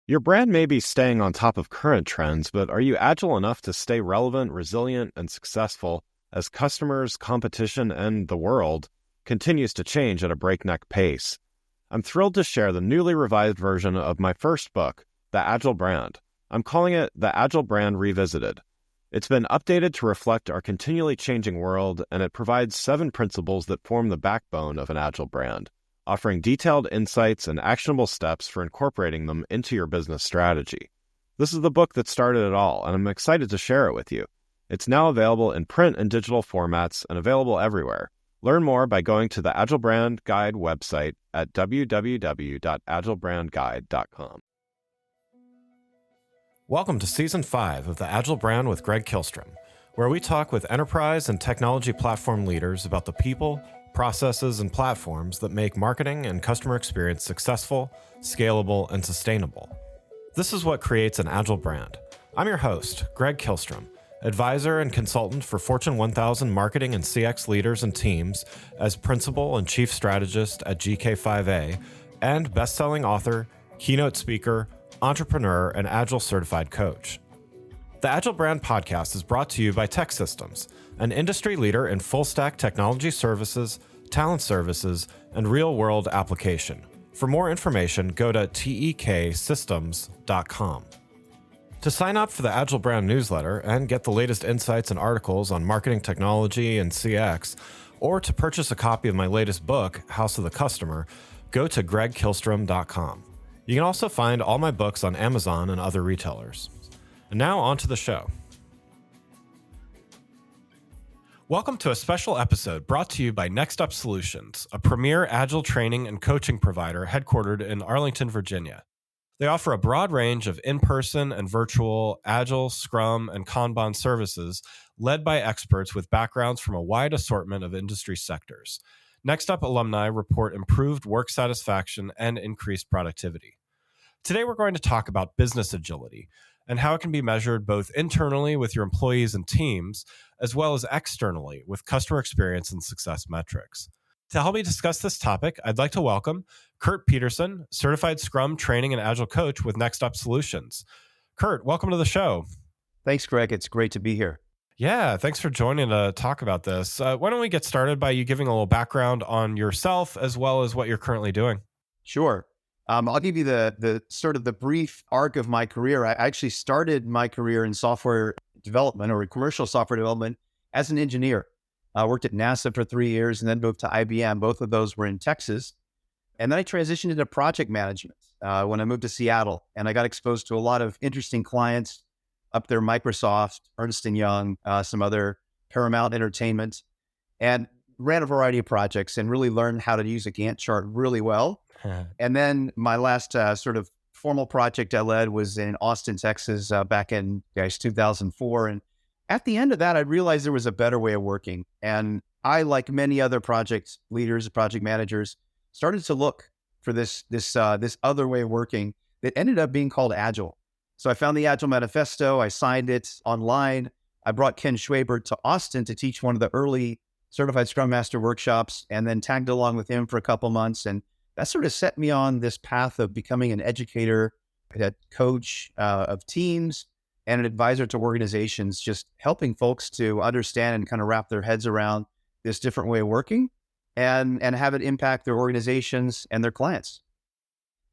Your brand may be staying on top of current trends, but are you agile enough to stay relevant, resilient, and successful as customers, competition, and the world continues to change at a breakneck pace? I'm thrilled to share the newly revised version of my first book, The Agile Brand. I'm calling it The Agile Brand Revisited. It's been updated to reflect our continually changing world, and it provides 7 principles that form the backbone of an agile brand, offering detailed insights and actionable steps for incorporating them into your business strategy. This is the book that started it all, and I'm excited to share it with you. It's now available in print and digital formats and available everywhere. Learn more by going to the Agile Brand Guide website at www.agilebrandguide.com. Welcome to Season 5 of the Agile Brand with Greg Kihlstrom, where we talk with enterprise and technology platform leaders about the people, processes, and platforms that make marketing and customer experience successful, scalable, and sustainable. This is what creates an agile brand. I'm your host, Greg Kihlstrom, advisor and consultant for Fortune 1000 marketing and CX leaders and teams as principal and chief strategist at GK5A, and best-selling author, keynote speaker, entrepreneur, and agile certified coach. The Agile Brand podcast is brought to you by TEKsystems, an industry leader in full-stack technology services, talent services, and real-world application. For more information, go to teksystems.com. To sign up for the Agile Brand newsletter and get the latest insights and articles on marketing technology and CX, or to purchase a copy of my latest book, House of the Customer, go to gregkihlstrom.com. You can also find all my books on Amazon and other retailers. And now on to the show. Welcome to a special episode brought to you by NextUp Solutions, a premier agile training and coaching provider headquartered in Arlington, Virginia. They offer a broad range of in-person and virtual Agile, Scrum, and Kanban services led by experts with backgrounds from a wide assortment of industry sectors. NextUp alumni report improved work satisfaction and increased productivity. Today we're going to talk about business agility and how it can be measured both internally with your employees and teams, as well as externally with customer experience and success metrics. To help me discuss this topic, I'd like to welcome Kert Peterson, certified Scrum training and Agile coach with NextUp Solutions. Kert, welcome to the show. Thanks, Greg. It's great to be here. Yeah, thanks for joining to talk about this. Why don't we get started by you giving a little background on yourself as well as what you're currently doing? Sure. I'll give you the sort of the brief arc of my career. I actually started my career in software development or commercial software development as an engineer. I worked at NASA for 3 years and then moved to IBM. Both of those were in Texas. And then I transitioned into project management when I moved to Seattle. And I got exposed to a lot of interesting clients up there, Microsoft, Ernst & Young, some other Paramount Entertainment, and ran a variety of projects and really learned how to use a Gantt chart really well. And then my last sort of formal project I led was in Austin, Texas, back in 2004. And at the end of that, I realized there was a better way of working. And I, like many other project leaders, project managers, started to look for this other way of working that ended up being called Agile. So I found the Agile Manifesto. I signed it online. I brought Ken Schwaber to Austin to teach one of the early certified Scrum Master workshops, and then tagged along with him for a couple months. And that sort of set me on this path of becoming an educator, a coach of teams, and an advisor to organizations, just helping folks to understand and kind of wrap their heads around this different way of working and have it impact their organizations and their clients.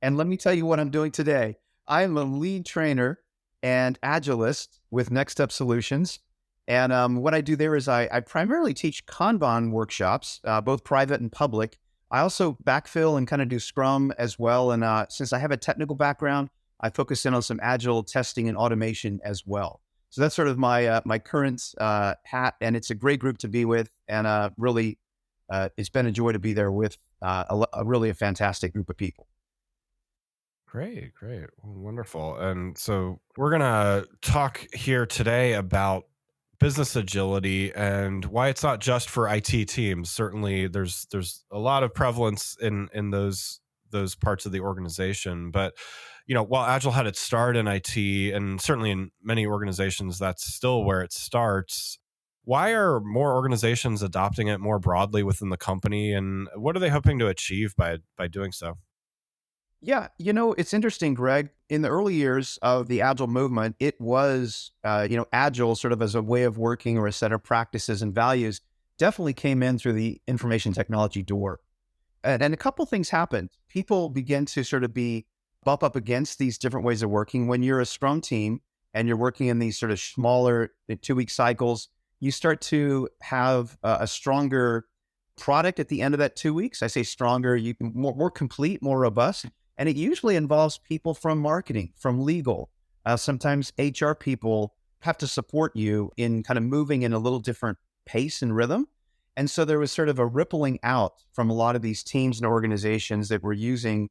And let me tell you what I'm doing today. I am a lead trainer and agilist with NextUp Solutions. And what I do there is I primarily teach Kanban workshops, both private and public. I also backfill and kind of do Scrum as well. And since I have a technical background, I focus in on some Agile testing and automation as well. So that's sort of my current hat, and it's a great group to be with. And really, it's been a joy to be there with a fantastic group of people. Great. Wonderful. And so we're going to talk here today about business agility and why it's not just for IT teams. Certainly there's a lot of prevalence in those parts of the organization, but while Agile had its start in IT, and certainly in many organizations that's still where it starts, why are more organizations adopting it more broadly within the company, and what are they hoping to achieve by doing so? Yeah, it's interesting, Greg. In the early years of the Agile movement, it was, Agile sort of as a way of working or a set of practices and values definitely came in through the information technology door. And a couple things happened. People begin to sort of bump up against these different ways of working. When you're a Scrum team and you're working in these sort of smaller 2-week cycles, you start to have a stronger product at the end of that 2 weeks. I say stronger, you can more complete, more robust. And it usually involves people from marketing, from legal. Sometimes HR people have to support you in kind of moving in a little different pace and rhythm. And so there was sort of a rippling out from a lot of these teams and organizations that were using,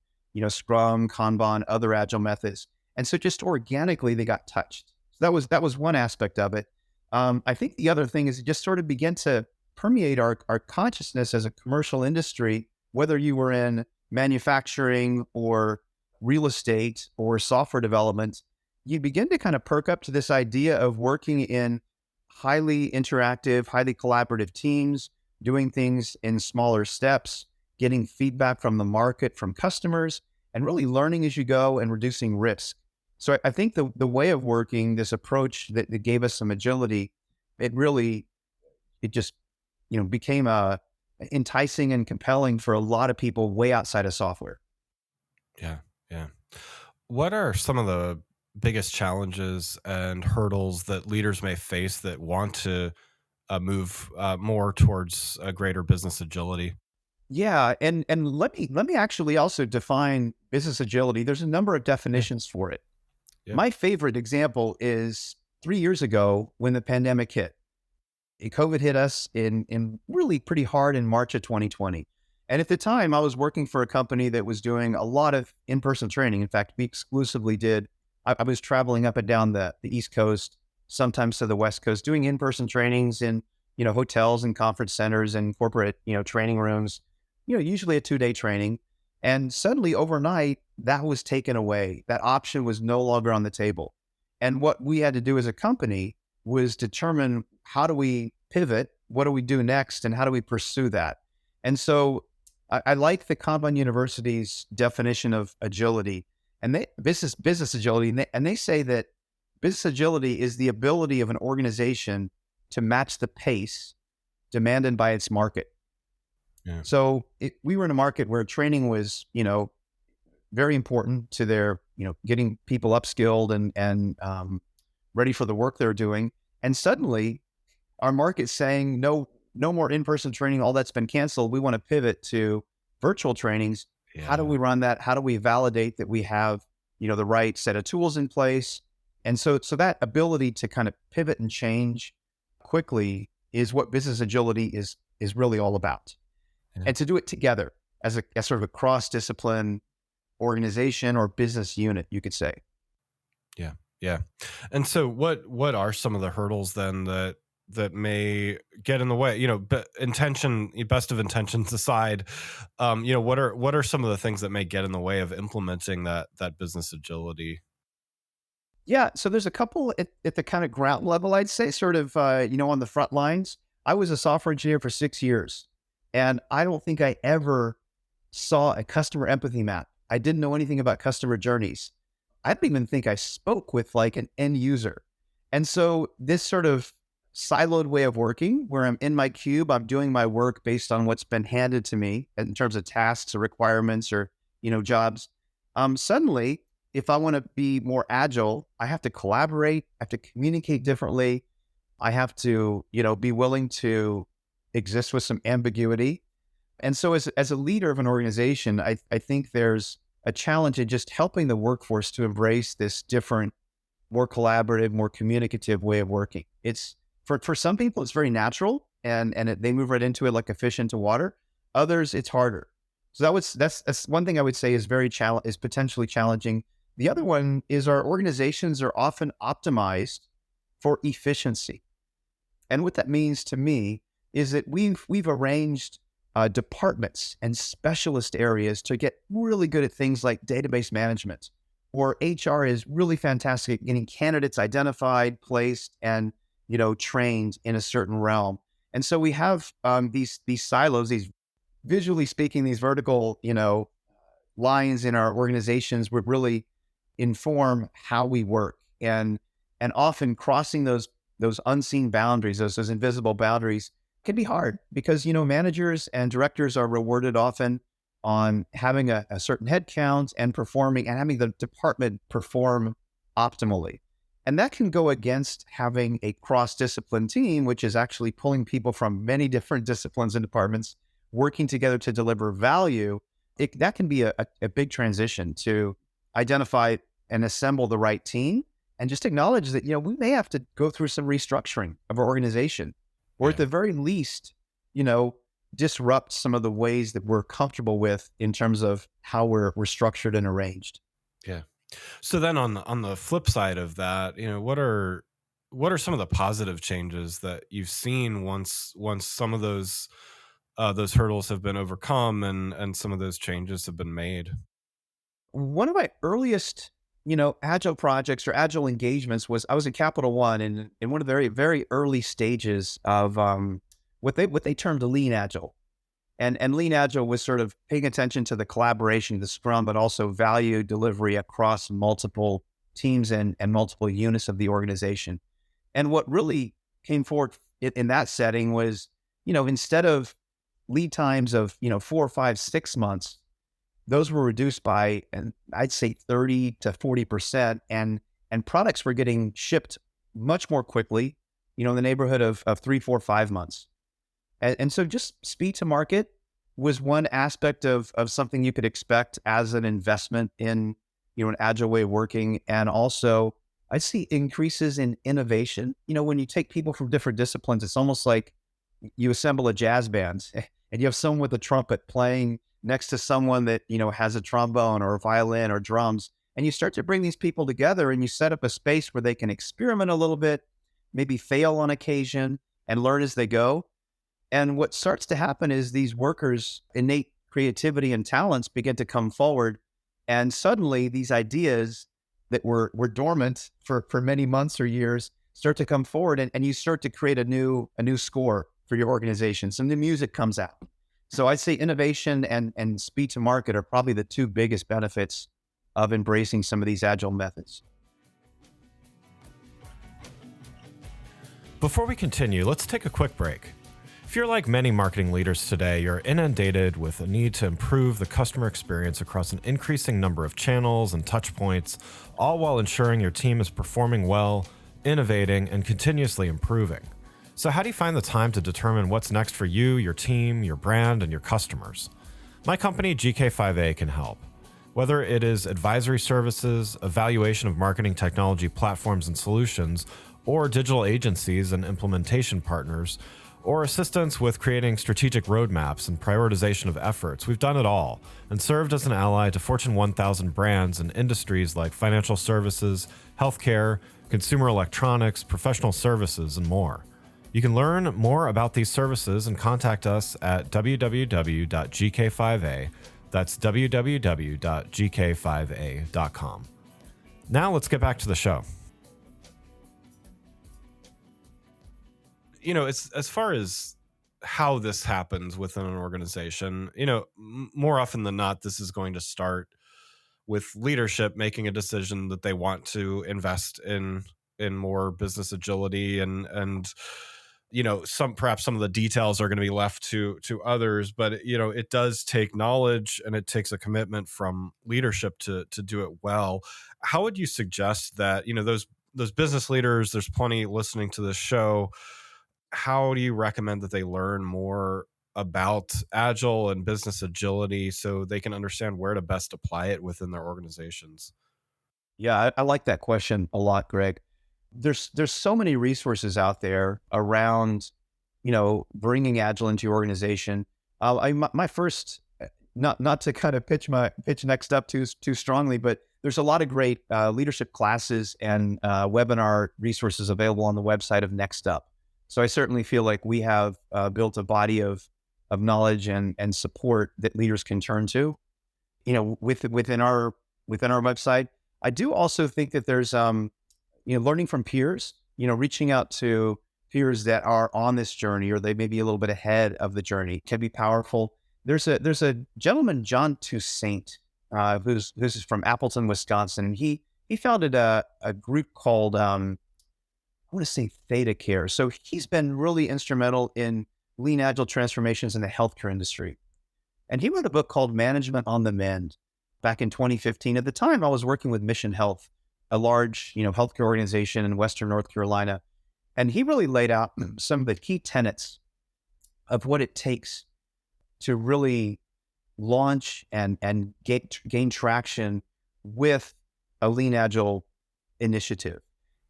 Scrum, Kanban, other agile methods. And so just organically they got touched. So that was one aspect of it. I think the other thing is it just sort of began to permeate our consciousness as a commercial industry, whether you were in manufacturing or real estate or software development. You begin to kind of perk up to this idea of working in highly interactive, highly collaborative teams, doing things in smaller steps, getting feedback from the market, from customers, and really learning as you go and reducing risk. So I think the way of working, this approach that gave us some agility, it just, became enticing and compelling for a lot of people way outside of software. Yeah, yeah. What are some of the biggest challenges and hurdles that leaders may face that want to move more towards a greater business agility? Yeah, and let me actually also define business agility. There's a number of Yeah, definitions for it. yeah, My favorite example is 3 years ago when the pandemic hit. COVID hit us in really pretty hard in March of 2020. And at the time, I was working for a company that was doing a lot of in-person training. In fact, we exclusively did. I was traveling up and down the East Coast, sometimes to the West Coast, doing in-person trainings in hotels and conference centers and corporate training rooms. Usually a 2-day training. And suddenly, overnight, that was taken away. That option was no longer on the table. And what we had to do as a company was determine, how do we pivot? What do we do next? And how do we pursue that? And so I like the Kanban University's definition of agility and business agility. And they say that business agility is the ability of an organization to match the pace demanded by its market. yeah, So we were in a market where training was, very important to their, getting people upskilled and ready for the work they're doing. And suddenly our market's saying, no, no more in-person training. All that's been canceled. We want to pivot to virtual trainings. How do yeah, we run that? How do we validate that we have, the right set of tools in place? And so that ability to kind of pivot and change quickly is what business agility is really all about. yeah, And to do it together as sort of a cross-discipline organization or business unit, you could say. yeah, yeah. And so, what are some of the hurdles then that may get in the way? But best of intentions aside, what are some of the things that may get in the way of implementing that business agility? Yeah, so there's a couple at the kind of ground level, I'd say, sort of, on the front lines. I was a software engineer for 6 years, and I don't think I ever saw a customer empathy map. I didn't know anything about customer journeys. I don't even think I spoke with like an end user. And so this sort of siloed way of working where I'm in my cube, I'm doing my work based on what's been handed to me in terms of tasks or requirements or, jobs. Suddenly, if I want to be more agile, I have to collaborate, I have to communicate differently. I have to, be willing to exist with some ambiguity. And so as a leader of an organization, I think there's a challenge in just helping the workforce to embrace this different, more collaborative, more communicative way of working. It's for some people, it's very natural and they move right into it like a fish into water. Others, it's harder. So that's one thing I would say is is potentially challenging. The other one is our organizations are often optimized for efficiency. And what that means to me is that we've arranged departments and specialist areas to get really good at things like database management, or HR is really fantastic at getting candidates identified, placed, and trained in a certain realm. And so we have these silos, these visually speaking, these vertical lines in our organizations would really inform how we work, and often crossing those unseen boundaries, those invisible boundaries, can be hard because managers and directors are rewarded often on having a certain head count and performing and having the department perform optimally. And that can go against having a cross-discipline team, which is actually pulling people from many different disciplines and departments working together to deliver value. That can be a big transition to identify and assemble the right team and just acknowledge that, we may have to go through some restructuring of our organization, or at Yeah. the very least, disrupt some of the ways that we're comfortable with in terms of how we're structured and arranged. Yeah. So then on the flip side of that, what are some of the positive changes that you've seen once some of those hurdles have been overcome and some of those changes have been made? One of my earliest, agile projects or agile engagements was I was in Capital One in one of the very, very early stages of what they termed lean agile. And lean agile was sort of paying attention to the collaboration, the scrum, but also value delivery across multiple teams and multiple units of the organization. And what really came forward in that setting was, instead of lead times of, 4, 5, 6 months, those were reduced by, and I'd say 30 to 40%. And products were getting shipped much more quickly, in the neighborhood of 3, 4, 5 months. And so just speed to market was one aspect of something you could expect as an investment in, an agile way of working. And also I see increases in innovation. When you take people from different disciplines, it's almost like you assemble a jazz band and you have someone with a trumpet playing next to someone that, has a trombone or a violin or drums. And you start to bring these people together and you set up a space where they can experiment a little bit, maybe fail on occasion and learn as they go. And what starts to happen is these workers' innate creativity and talents begin to come forward. And suddenly these ideas that were dormant for many months or years start to come forward, and you start to create a new score for your organization. Some new music comes out. So I'd say innovation and speed to market are probably the two biggest benefits of embracing some of these agile methods. Before we continue, let's take a quick break. If you're like many marketing leaders today, you're inundated with a need to improve the customer experience across an increasing number of channels and touch points, all while ensuring your team is performing well, innovating, and continuously improving. So how do you find the time to determine what's next for you, your team, your brand, and your customers? My company, GK5A, can help. Whether it is advisory services, evaluation of marketing technology platforms and solutions, or digital agencies and implementation partners, or assistance with creating strategic roadmaps and prioritization of efforts, we've done it all and served as an ally to Fortune 1000 brands in industries like financial services, healthcare, consumer electronics, professional services, and more. You can learn more about these services and contact us at www.gk5a. That's www.gk5a.com. Now let's get back to the show. As far as how this happens within an organization, more often than not, this is going to start with leadership making a decision that they want to invest in more business agility and perhaps some of the details are going to be left to others, but it does take knowledge and it takes a commitment from leadership to do it well. How would you suggest that, those business leaders, there's plenty listening to this show, how do you recommend that they learn more about agile and business agility so they can understand where to best apply it within their organizations? Yeah, I like that question a lot, Greg. There's so many resources out there around, bringing agile into your organization. My first, not to kind of pitch NextUp too strongly, but there's a lot of great leadership classes and webinar resources available on the website of NextUp. So I certainly feel like we have built a body of knowledge and support that leaders can turn to, within our website. I do also think that there's learning from peers, reaching out to peers that are on this journey or they may be a little bit ahead of the journey can be powerful. There's a gentleman, John Toussaint, who's from Appleton, Wisconsin. And he founded a group called I want to say Theta Care. So he's been really instrumental in lean agile transformations in the healthcare industry. And he wrote a book called Management on the Mend back in 2015. At the time, I was working with Mission Health, a large, healthcare organization in Western North Carolina. And he really laid out some of the key tenets of what it takes to really launch and gain traction with a lean agile initiative.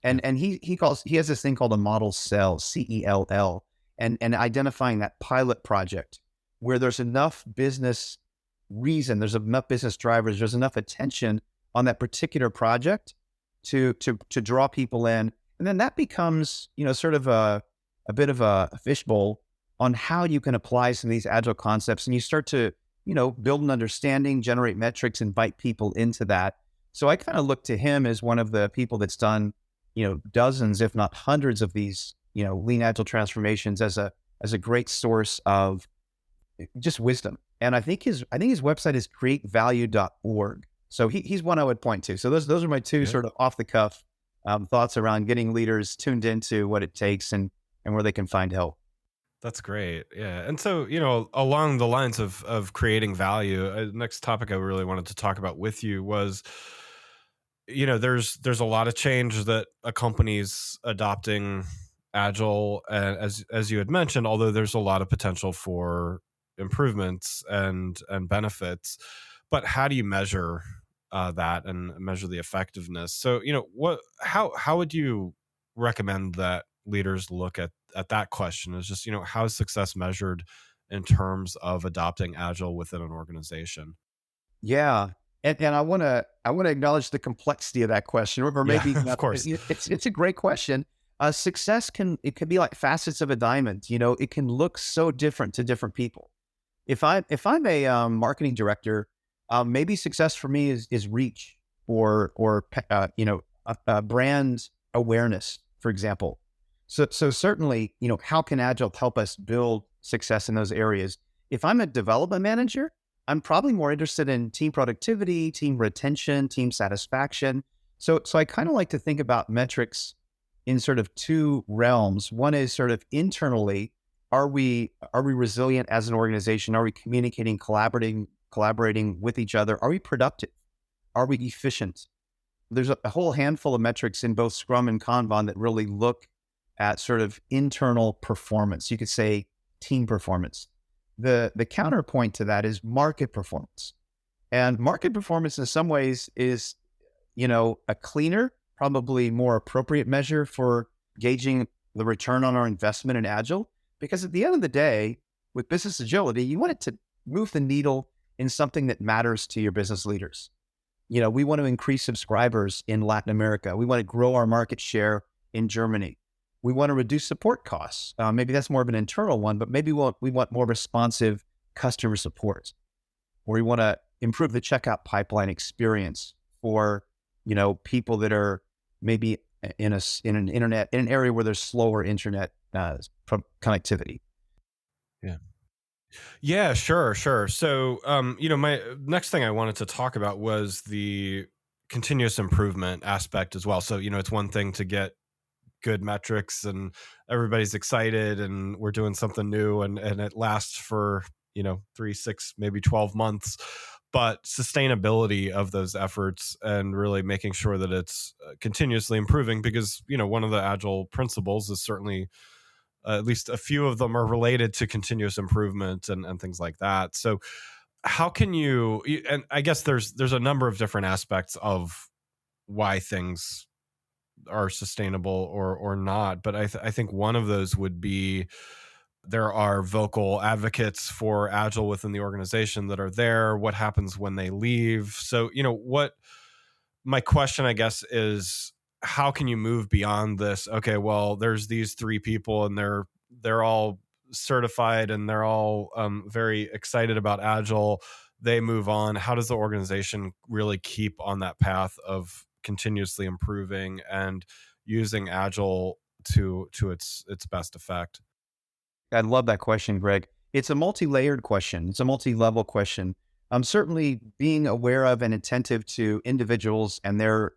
Yeah. And he has this thing called a model cell, CELL, and identifying that pilot project where there's enough business reason, there's enough business drivers, there's enough attention on that particular project to draw people in. And then that becomes, sort of a bit of a fishbowl on how you can apply some of these agile concepts. And you start to, build an understanding, generate metrics, invite people into that. So I kind of look to him as one of the people that's done, dozens, if not hundreds of these, lean agile transformations as a great source of just wisdom. And I think his website is createvalue.org. So he's one I would point to. So those are my two sort of off the cuff thoughts around getting leaders tuned into what it takes and where they can find help. That's great. Yeah. And so, along the lines of creating value, next topic I really wanted to talk about with you was, there's a lot of change that a company's adopting agile, as you had mentioned, although there's a lot of potential for improvements and benefits. But how do you measure that and measure the effectiveness? So, how would you recommend that leaders look at that question? Is just, how is success measured in terms of adopting agile within an organization? Yeah. And I want to acknowledge the complexity of that question, or Yeah, maybe of not. course. It's a great question. Success can be like facets of a diamond. It can look so different to different people. If I'm a marketing director, maybe success for me is reach or brand awareness, for example. So certainly, how can Agile help us build success in those areas? If I'm a development manager, I'm probably more interested in team productivity, team retention, team satisfaction. So I kind of like to think about metrics in sort of two realms. One is sort of internally, are we resilient as an organization? Are we communicating, collaborating with each other? Are we productive? Are we efficient? There's a whole handful of metrics in both Scrum and Kanban that really look at sort of internal performance. You could say team performance. The counterpoint to that is market performance. And market performance in some ways is, a cleaner, probably more appropriate measure for gauging the return on our investment in Agile. Because at the end of the day, with business agility, you want it to move the needle in something that matters to your business leaders. We want to increase subscribers in Latin America. We want to grow our market share in Germany. We want to reduce support costs. Maybe that's more of an internal one, but maybe we want more responsive customer support. Or we want to improve the checkout pipeline experience for, people that are maybe in an area where there's slower internet connectivity. Yeah. Yeah, sure. So, my next thing I wanted to talk about was the continuous improvement aspect as well. So, it's one thing to get good metrics and everybody's excited and we're doing something new and it lasts for, 3, 6, maybe 12 months. But sustainability of those efforts and really making sure that it's continuously improving, because, one of the agile principles is certainly at least a few of them are related to continuous improvement and things like that. So how can and I guess there's a number of different aspects of why things are sustainable or not. But I think one of those would be there are vocal advocates for Agile within the organization that are there. What happens when they leave? So, what my question, I guess, is how can you move beyond this? Okay, well, there's these three people and they're all certified and they're all very excited about Agile. They move on. How does the organization really keep on that path of continuously improving and using Agile to its best effect? I love that question, Greg. It's a multi-layered question. It's a multi-level question. Certainly being aware of and attentive to individuals and their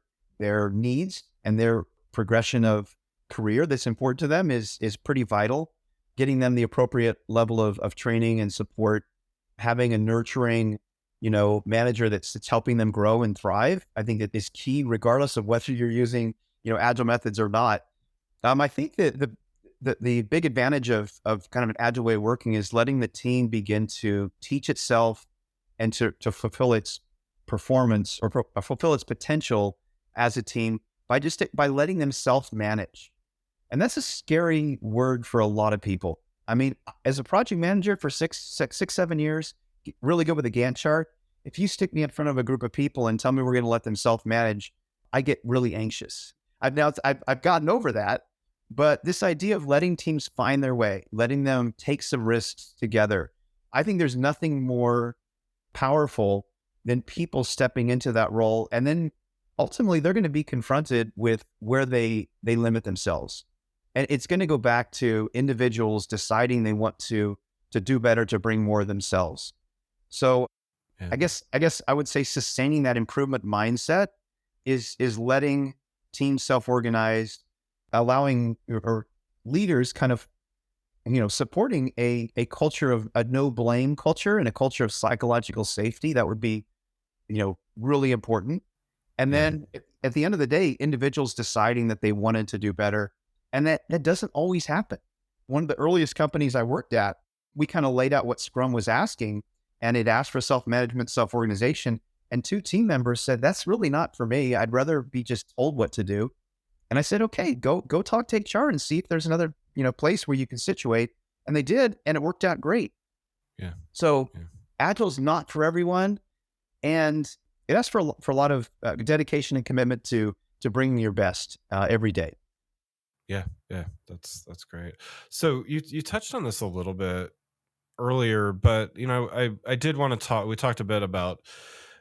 needs and their progression of career that's important to them is pretty vital. Getting them the appropriate level of training and support, having a nurturing, manager that's helping them grow and thrive, I think that is key, regardless of whether you're using, agile methods or not. I think that the big advantage of kind of an agile way of working is letting the team begin to teach itself and to fulfill its performance or fulfill its potential as a team by letting them self-manage. And that's a scary word for a lot of people. I mean, as a project manager for 7 years, really good with a Gantt chart. If you stick me in front of a group of people and tell me we're going to let them self-manage, I get really anxious. I've gotten over that, but this idea of letting teams find their way, letting them take some risks together, I think there's nothing more powerful than people stepping into that role. And then ultimately they're going to be confronted with where they limit themselves. And it's going to go back to individuals deciding they want to do better, to bring more of themselves. So Yeah. I guess I would say sustaining that improvement mindset is letting teams self-organize, allowing or leaders kind of, supporting a culture of a no blame culture and a culture of psychological safety. That would be, really important. And Yeah. then at the end of the day, individuals deciding that they wanted to do better. And that doesn't always happen. One of the earliest companies I worked at, we kind of laid out what Scrum was asking, and it asked for self-management, self-organization. And 2 team members said, that's really not for me. I'd rather be just told what to do. And I said, okay, go talk to HR and see if there's another, place where you can situate. And they did, and it worked out great. Yeah. So Yeah. Agile's not for everyone. And it asks for a lot of dedication and commitment to bringing your best every day. Yeah. Yeah. That's great. So you touched on this a little bit earlier, but I did want to talk. We talked a bit about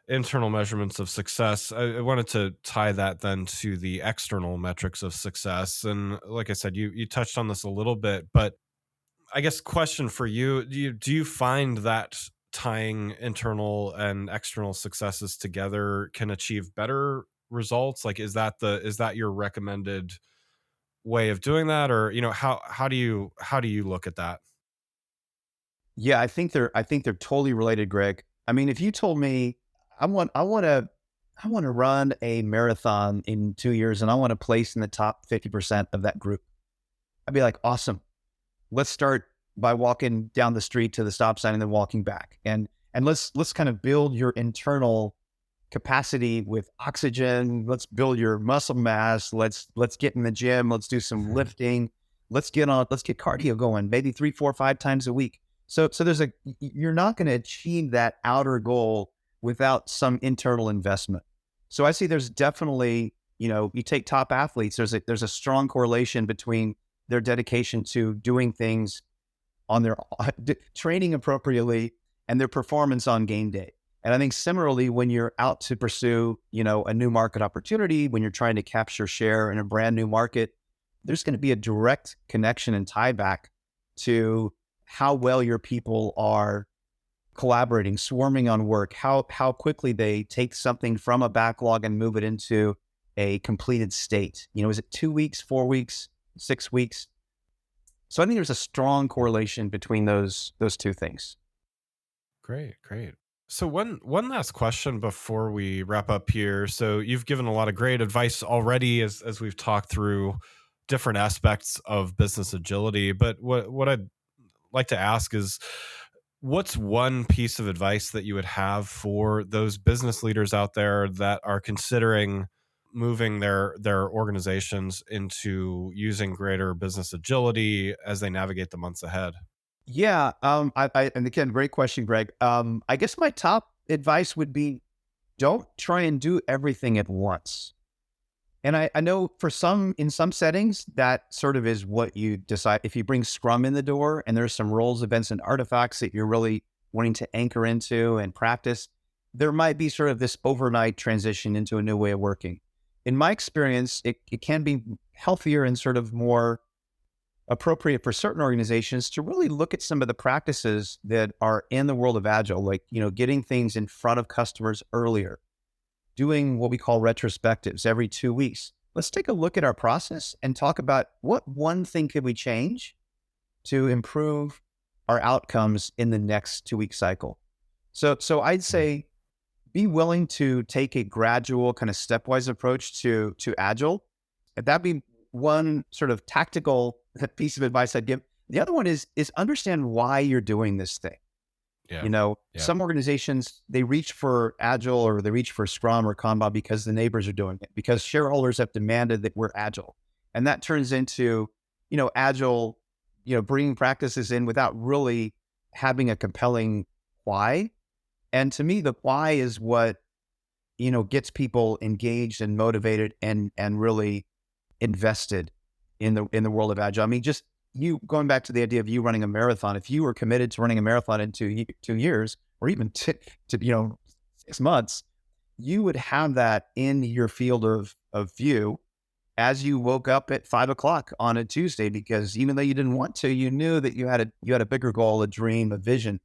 internal measurements of success. I wanted to tie that then to the external metrics of success. And like I said, you touched on this a little bit, but I guess question for you: do you find that tying internal and external successes together can achieve better results? Like, is that your recommended way of doing that, or how do you look at that? Yeah, I think they're totally related, Greg. I mean, if you told me I want to run a marathon in 2 years and I want to place in the top 50% of that group, I'd be like, awesome. Let's start by walking down the street to the stop sign and then walking back. And let's kind of build your internal capacity with oxygen. Let's build your muscle mass. Let's get in the gym. Let's do some lifting. Let's get cardio going, maybe 3, 4, 5 times a week. So you're not going to achieve that outer goal without some internal investment. So I see there's definitely, you take top athletes, there's a strong correlation between their dedication to doing things on their training appropriately and their performance on game day. And I think similarly, when you're out to pursue, a new market opportunity, when you're trying to capture share in a brand new market, there's going to be a direct connection and tie back to how well your people are collaborating, swarming on work, how quickly they take something from a backlog and move it into a completed state. Is it 2 weeks, 4 weeks, 6 weeks? So I think there's a strong correlation between those 2 things. Great, great. So one last question before we wrap up here. So you've given a lot of great advice already as we've talked through different aspects of business agility. But what I'd like to ask is, what's one piece of advice that you would have for those business leaders out there that are considering moving their organizations into using greater business agility as they navigate the months ahead? Yeah. And again, great question, Greg. I guess my top advice would be, don't try and do everything at once. And I know in some settings, that sort of is what you decide. If you bring Scrum in the door and there's some roles, events, and artifacts that you're really wanting to anchor into and practice, there might be sort of this overnight transition into a new way of working. In my experience, it can be healthier and sort of more appropriate for certain organizations to really look at some of the practices that are in the world of Agile, like, getting things in front of customers earlier, doing what we call retrospectives every 2 weeks. Let's take a look at our process and talk about what one thing could we change to improve our outcomes in the next 2-week cycle. So I'd say be willing to take a gradual kind of stepwise approach to Agile. That'd be one sort of tactical piece of advice I'd give. The other one is understand why you're doing this thing. Yeah. Some organizations, they reach for Agile or they reach for Scrum or Kanban because the neighbors are doing it, because shareholders have demanded that we're Agile. And that turns into, Agile, bringing practices in without really having a compelling why. And to me, the why is what, gets people engaged and motivated and really invested in the world of Agile. I mean, just you going back to the idea of you running a marathon. If you were committed to running a marathon in 2 years, or even to 6 months, you would have that in your field of view as you woke up at 5:00 on a Tuesday, because even though you didn't want to, you knew that you had a bigger goal, a dream, a vision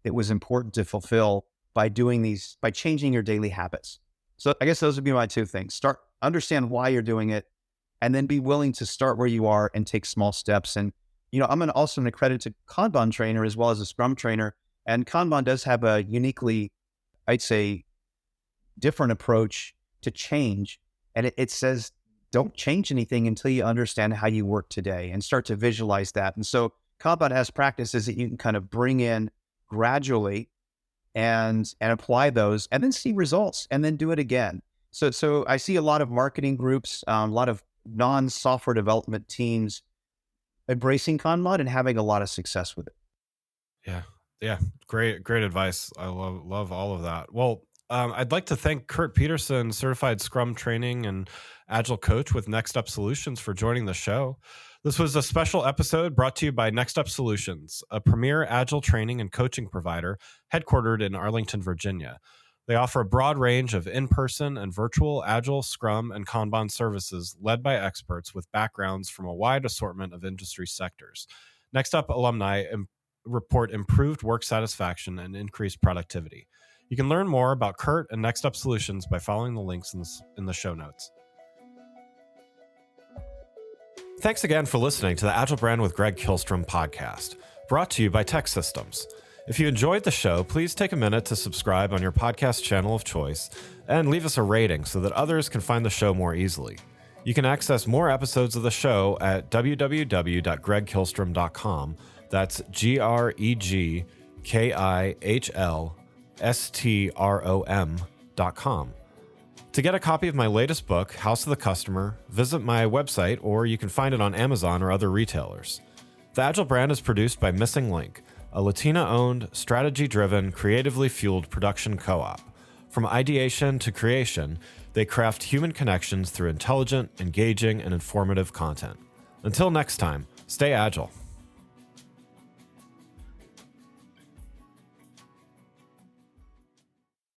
that was important to fulfill by changing your daily habits. So I guess those would be my 2 things. Understand why you're doing it, and then be willing to start where you are and take small steps. And, I'm also an accredited Kanban trainer as well as a Scrum trainer. And Kanban does have a uniquely, I'd say, different approach to change. And it says, don't change anything until you understand how you work today and start to visualize that. And so Kanban has practices that you can kind of bring in gradually and apply those, and then see results, and then do it again. So I see a lot of marketing groups, a lot of non-software development teams embracing Kanban and having a lot of success with it. Yeah. Great advice. I love all of that. Well, I'd like to thank Kert Peterson, certified Scrum training and Agile coach with NextUp Solutions, for joining the show. This was a special episode brought to you by NextUp Solutions, a premier Agile training and coaching provider headquartered in Arlington, Virginia. They offer a broad range of in-person and virtual Agile, Scrum, and Kanban services led by experts with backgrounds from a wide assortment of industry sectors. NextUp alumni report improved work satisfaction and increased productivity. You can learn more about Kert and NextUp Solutions by following the links in the show notes. Thanks again for listening to the Agile Brand with Greg Kihlstrom podcast, brought to you by Tech Systems. If you enjoyed the show, please take a minute to subscribe on your podcast channel of choice and leave us a rating so that others can find the show more easily. You can access more episodes of the show at www.gregkihlstrom.com. That's GregKihlstrom.com. To get a copy of my latest book, House of the Customer, visit my website, or you can find it on Amazon or other retailers. The Agile Brand is produced by Missing Link, a Latina-owned, strategy-driven, creatively fueled production co-op. From ideation to creation, they craft human connections through intelligent, engaging, and informative content. Until next time, stay agile.